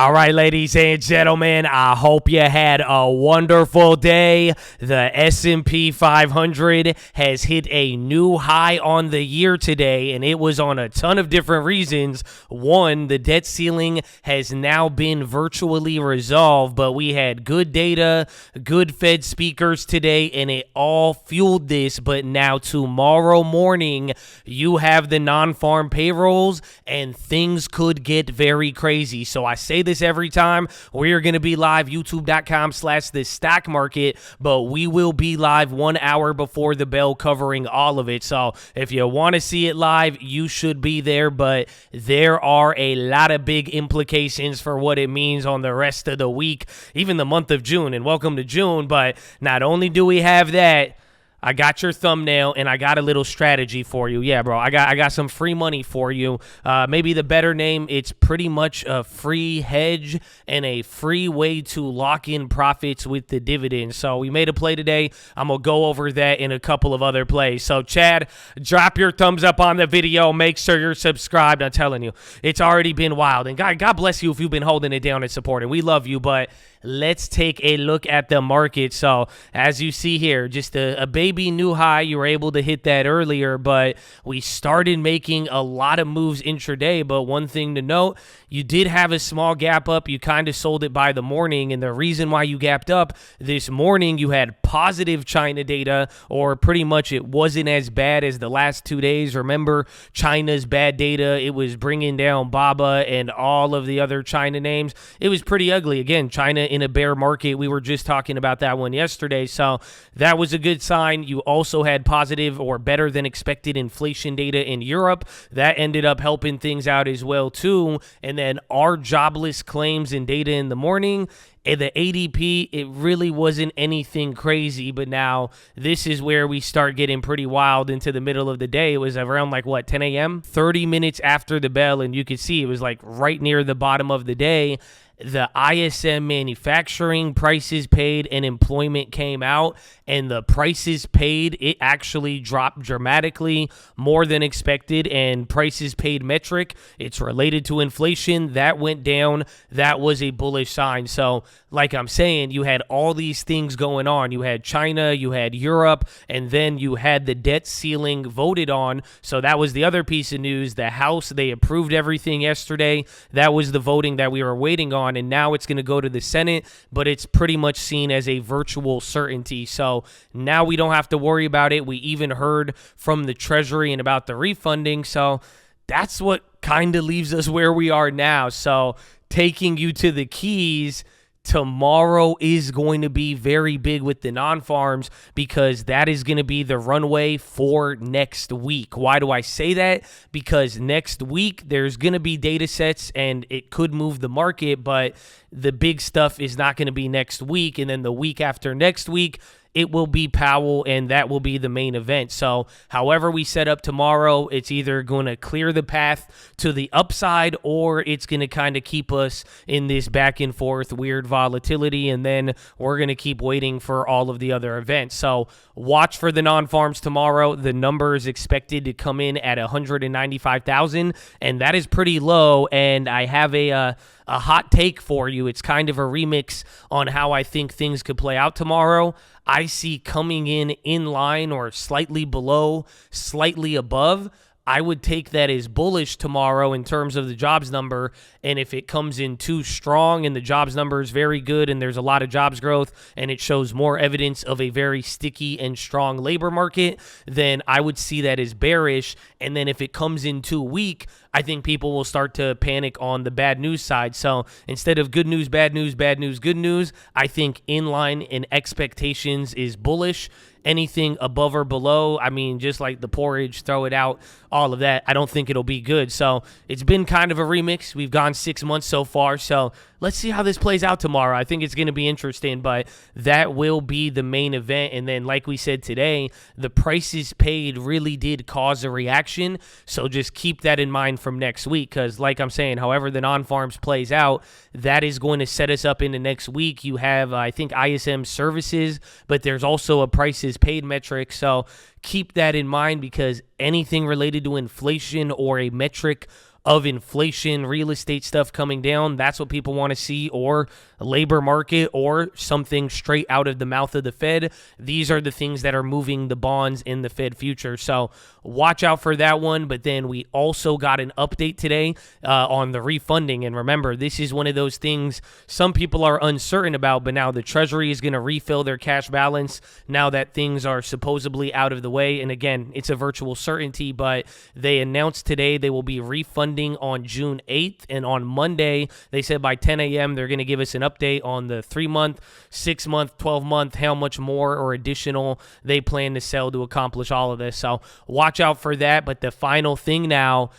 All right, ladies and gentlemen, I hope you had a wonderful day. The S&P 500 has hit a new high on the year today, and it was on a ton of different reasons. One, the debt ceiling has now been virtually resolved, but we had good data, good Fed speakers today, and it all fueled this. But now tomorrow morning, you have the non-farm payrolls, and things could get very crazy. So I say this every time. We are going to be live, youtube.com/the stock market, but we will be live 1 hour before the bell covering all of it. So if you want to see it live, you should be there, but there are a lot of big implications for what it means on the rest of the week, even the month of June, and welcome to June. But not only do we have that, I got your thumbnail, and I got a little strategy for you. Yeah, bro, I got some free money for you. Maybe the better name, it's pretty much a free hedge and a free way to lock in profits with the dividend. So we made a play today. I'm going to go over that in a couple of other plays. So, Chad, drop your thumbs up on the video. Make sure you're subscribed. I'm telling you, it's already been wild. And God bless you if you've been holding it down and supporting. We love you, but let's take a look at the market. So as you see here, just a baby new high. You were able to hit that earlier, but we started making a lot of moves intraday. But one thing to note, you did have a small gap up. You kind of sold it by the morning, and the reason why you gapped up this morning, you had positive China data, or pretty much it wasn't as bad as the last 2 days. Remember China's bad data? It was bringing down BABA and all of the other China names. It was pretty ugly. Again, China in a bear market. We were just talking about that one yesterday, so that was a good sign. You also had positive or better than expected inflation data in Europe. That ended up helping things out as well too. And then our jobless claims and data in the morning, and the ADP, it really wasn't anything crazy, but now this is where we start getting pretty wild into the middle of the day. It was around 10 a.m., 30 minutes after the bell, and you could see it was right near the bottom of the day. The ISM manufacturing prices paid and employment came out, and the prices paid, it actually dropped dramatically more than expected, and prices paid metric, it's related to inflation, that went down. That was a bullish sign. So like I'm saying, you had all these things going on. You had China, you had Europe, and then you had the debt ceiling voted on. So that was the other piece of news. The House, they approved everything yesterday. That was the voting that we were waiting on, and now it's going to go to the Senate, but it's pretty much seen as a virtual certainty. So now we don't have to worry about it. We even heard from the Treasury and about the refunding. So that's what kind of leaves us where we are now. So taking you to the keys, tomorrow is going to be very big with the non-farms, because that is going to be the runway for next week. Why do I say that? Because next week there's going to be data sets and it could move the market, but the big stuff is not going to be next week. And then the week after next week, it will be Powell, and that will be the main event. So however we set up tomorrow, it's either going to clear the path to the upside, or it's going to kind of keep us in this back and forth weird volatility, and then we're going to keep waiting for all of the other events. So watch for the non-farms tomorrow. The number is expected to come in at 195,000, and that is pretty low, and I have a hot take for you. It's kind of a remix on how I think things could play out tomorrow. I see coming in line or slightly below, slightly above. I would take that as bullish tomorrow in terms of the jobs number. And if it comes in too strong and the jobs number is very good and there's a lot of jobs growth and it shows more evidence of a very sticky and strong labor market, then I would see that as bearish. And then if it comes in too weak, I think people will start to panic on the bad news side. So instead of good news, bad news, good news, I think inline in expectations is bullish. Anything above or below, I mean, just like the porridge, throw it out, all of that, I don't think it'll be good. So it's been kind of a remix. We've gone 6 months so far. So let's see how this plays out tomorrow. I think it's going to be interesting, but that will be the main event. And then, like we said today, the prices paid really did cause a reaction. So just keep that in mind from next week, because like I'm saying, however the non-farms plays out, that is going to set us up into next week. You have, I think, ISM services, but there's also a prices paid metric. So keep that in mind, because anything related to inflation or a metric of inflation, real estate stuff coming down. That's what people want to see, or a labor market, or something straight out of the mouth of the Fed. These are the things that are moving the bonds in the Fed future. So watch out for that one. But then we also got an update today on the refunding. And remember, this is one of those things some people are uncertain about, but now the Treasury is going to refill their cash balance now that things are supposedly out of the way. And again, it's a virtual certainty, but they announced today they will be refunding on June 8th. And on Monday, they said by 10 a.m., they're going to give us an update on the 3-month, 6-month, 12-month, how much more or additional they plan to sell to accomplish all of this. So watch out for that. But the final thing now,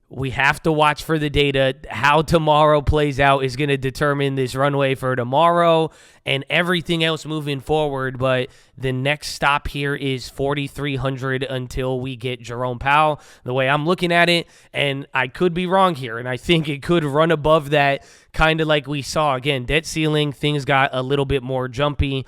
we have to watch for the data. How tomorrow plays out is going to determine this runway for tomorrow and everything else moving forward. But the next stop here is 4,300 until we get Jerome Powell, the way I'm looking at it. And I could be wrong here, and I think it could run above that, kind of like we saw. Again, debt ceiling, things got a little bit more jumpy.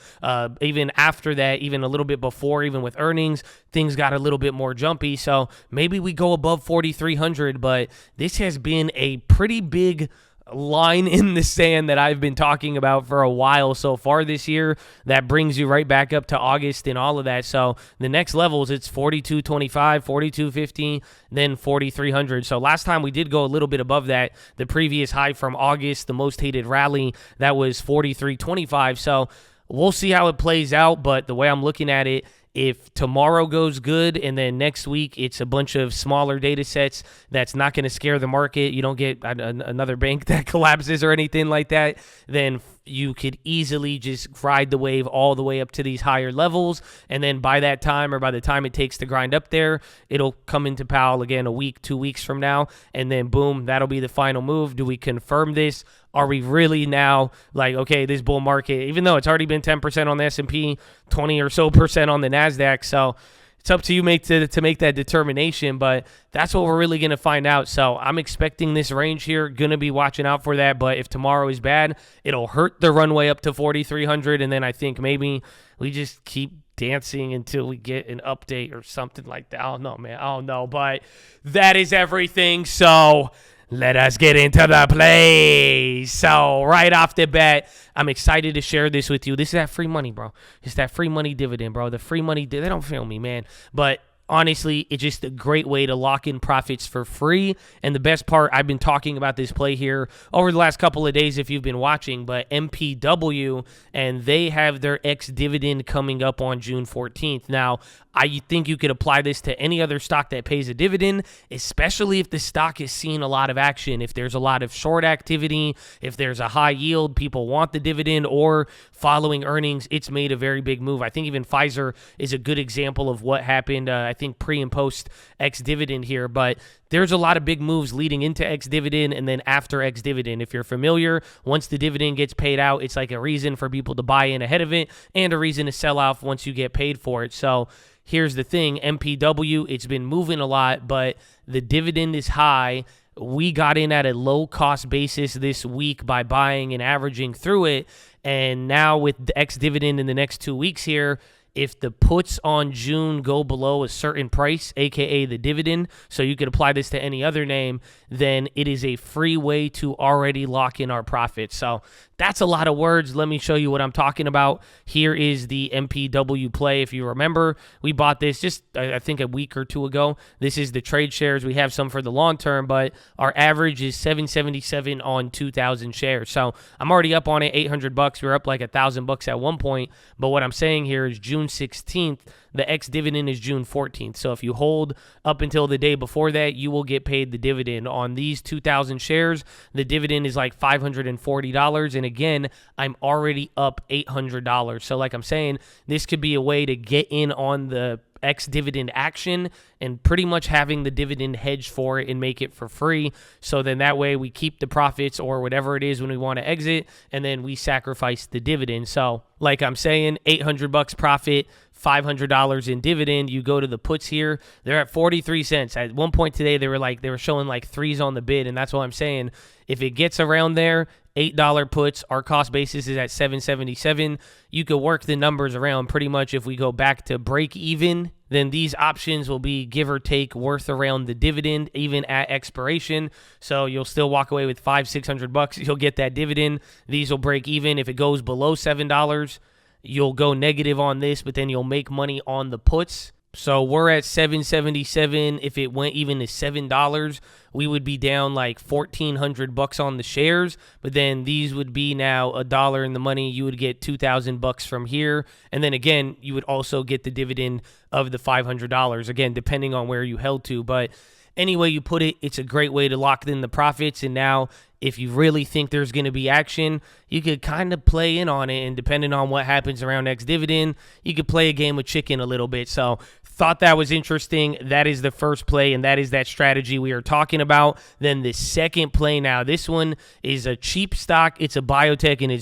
Even after that, even a little bit before, even with earnings, things got a little bit more jumpy. So maybe we go above 4,300, but this has been a pretty big line in the sand that I've been talking about for a while so far this year. That brings you right back up to August and all of that. So the next levels, it's 42.25, 42.50, then 4,300. So last time we did go a little bit above that. The previous high from August, the most hated rally, that was 43.25. So we'll see how it plays out. But the way I'm looking at it, if tomorrow goes good and then next week it's a bunch of smaller data sets, that's not going to scare the market. You don't get another bank that collapses or anything like that, then you could easily just ride the wave all the way up to these higher levels. And then by that time, or by the time it takes to grind up there, it'll come into Powell again a week, 2 weeks from now. And then boom, that'll be the final move. Do we confirm this? Are we really now like, okay, this bull market, even though it's already been 10% on the S&P, 20 or so percent on the NASDAQ. So it's up to you to make that determination, but that's what we're really going to find out. So I'm expecting this range here, going to be watching out for that. But if tomorrow is bad, it'll hurt the runway up to 4,300. And then I think maybe we just keep dancing until we get an update or something like that. I don't know, man. I don't know, but that is everything. So let us get into the plays. So right off the bat, I'm excited to share this with you. This is that free money, bro. It's that free money dividend, bro. The free money, they don't feel me, man. But honestly, it's just a great way to lock in profits for free. And the best part, I've been talking about this play here over the last couple of days if you've been watching, but MPW, and they have their ex-dividend coming up on June 14th. Now, I think you could apply this to any other stock that pays a dividend, especially if the stock is seeing a lot of action. If there's a lot of short activity, if there's a high yield, people want the dividend, or following earnings, it's made a very big move. I think even Pfizer is a good example of what happened, I think pre and post ex-dividend here, but there's a lot of big moves leading into ex-dividend and then after ex-dividend. If you're familiar, once the dividend gets paid out, it's like a reason for people to buy in ahead of it and a reason to sell off once you get paid for it. So here's the thing, MPW, it's been moving a lot, but the dividend is high. We got in at a low-cost basis this week by buying and averaging through it, and now with the ex-dividend in the next 2 weeks here, if the puts on June go below a certain price, aka the dividend, so you could apply this to any other name, then it is a free way to already lock in our profits. So that's a lot of words. Let me show you what I'm talking about. Here is the MPW play. If you remember, we bought this just, I think, a week or two ago. This is the trade shares. We have some for the long term, but our average is 777 on 2,000 shares. So I'm already up on it, $800. We were up like $1,000 at one point. But what I'm saying here is June 16th, the ex-dividend is June 14th. So if you hold up until the day before that, you will get paid the dividend. On these 2,000 shares, the dividend is like $540. And again, I'm already up $800. So like I'm saying, this could be a way to get in on the ex-dividend action and pretty much having the dividend hedged for it and make it for free. So then that way we keep the profits or whatever it is when we want to exit, and then we sacrifice the dividend. So like I'm saying, $800 profit, $500 in dividend. You go to the puts here, they're at 43 cents. At one point today, they were showing like threes on the bid, and that's what I'm saying. If it gets around there, $8 puts, our cost basis is at $777. You could work the numbers around pretty much if we go back to break even then these options will be give or take worth around the dividend even at expiration. So you'll still walk away with $500-600. You'll get that dividend. These will break even. If it goes below $7, you'll go negative on this, but then you'll make money on the puts. So we're at 777. If it went even to $7, we would be down like $1,400 on the shares. But then these would be now $1 in the money. You would get $2,000 from here, and then again, you would also get the dividend of the $500. Again, depending on where you held to, but any way you put it, it's a great way to lock in the profits. And now, if you really think there's going to be action, you could kind of play in on it. And depending on what happens around ex-dividend, you could play a game of chicken a little bit. So thought that was interesting. That is the first play, and that is that strategy we are talking about. Then the second play now, this one is a cheap stock. It's a biotech, and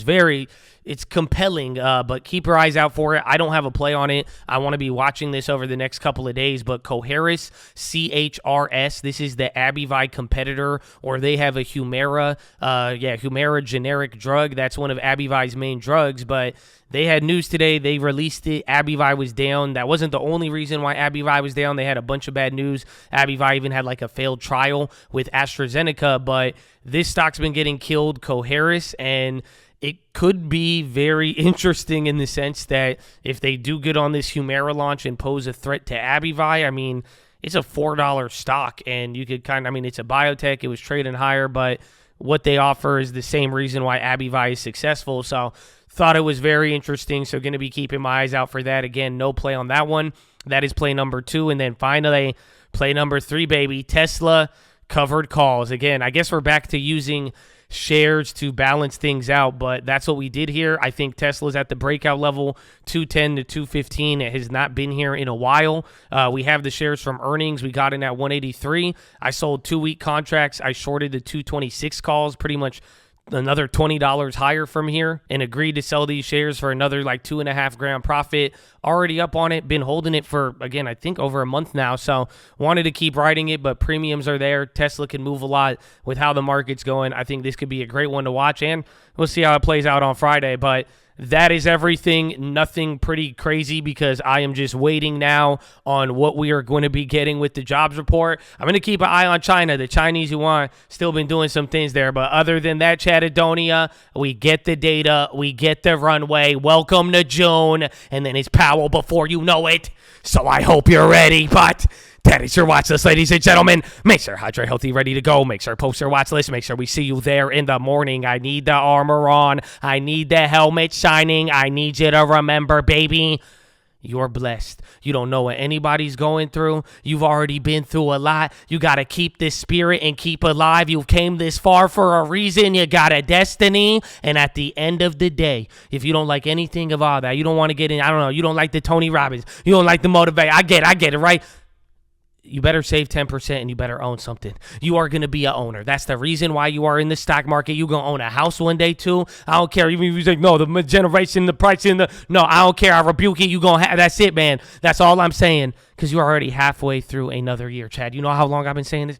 it's compelling, but keep your eyes out for it. I don't have a play on it. I want to be watching this over the next couple of days, but CHRS, CHRS, this is the ABBV competitor, or they have a Humira, Humira generic drug. That's one of ABBV's main drugs, but they had news today. They released it. ABBV was down. That wasn't the only reason why ABBV was down. They had a bunch of bad news. ABBV even had like a failed trial with AstraZeneca, but this stock's been getting killed, CHRS, and it could be very interesting in the sense that if they do good on this Humira launch and pose a threat to ABBV, I mean, it's a $4 stock, and you could it's a biotech. It was trading higher, but what they offer is the same reason why ABBV is successful. So thought it was very interesting. So going to be keeping my eyes out for that. Again, no play on that one. That is play number 2. And then finally, play number 3, baby, Tesla covered calls. Again, I guess we're back to using shares to balance things out, but that's what we did here. I think Tesla's at the breakout level, 210 to 215. It has not been here in a while. We have the shares from earnings. We got in at 183. I sold 2-week contracts. I shorted the 226 calls, pretty much another $20 higher from here, and agreed to sell these shares for another like $2.5 profit. Already up on it, been holding it for, again, I think over a month now. So wanted to keep riding it, but premiums are there. Tesla can move a lot with how the market's going. I think this could be a great one to watch, and we'll see how it plays out on Friday. But that is everything. Nothing pretty crazy, because I am just waiting now on what we are going to be getting with the jobs report. I'm going to keep an eye on China. The Chinese yuan still been doing some things there. But other than that, Chattadonia, we get the data. We get the runway. Welcome to June. And then it's Powell before you know it. So I hope you're ready. But that is your watch list, ladies and gentlemen. Make sure Hydrate Healthy ready to go. Make sure post your watch list. Make sure we see you there in the morning. I need the armor on. I need the helmet shining. I need you to remember, baby, you're blessed. You don't know what anybody's going through. You've already been through a lot. You got to keep this spirit and keep alive. You came this far for a reason. You got a destiny. And at the end of the day, if you don't like anything of all that, you don't want to get in, I don't know, you don't like the Tony Robbins, you don't like the motivate. I get it, right? You better save 10% and you better own something. You are going to be a owner. That's the reason why you are in the stock market. You're going to own a house one day too. I don't care. Even if you say, no, the generation, the price in the, no, I don't care. I rebuke it. You going to have, that's it, man. That's all I'm saying, because you're already halfway through another year, Chad. You know how long I've been saying this?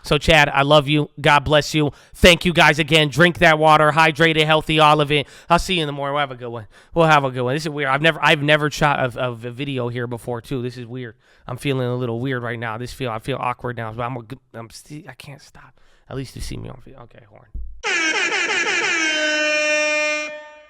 So, Chad, I love you. God bless you. Thank you guys again. Drink that water. Hydrated, healthy, all of it. I'll see you in the morning. We'll have a good one. This is weird. I've never shot a video here before, too. This is weird. I'm feeling a little weird right now. I feel awkward now, but I can't stop. At least you see me on video. Okay, horn.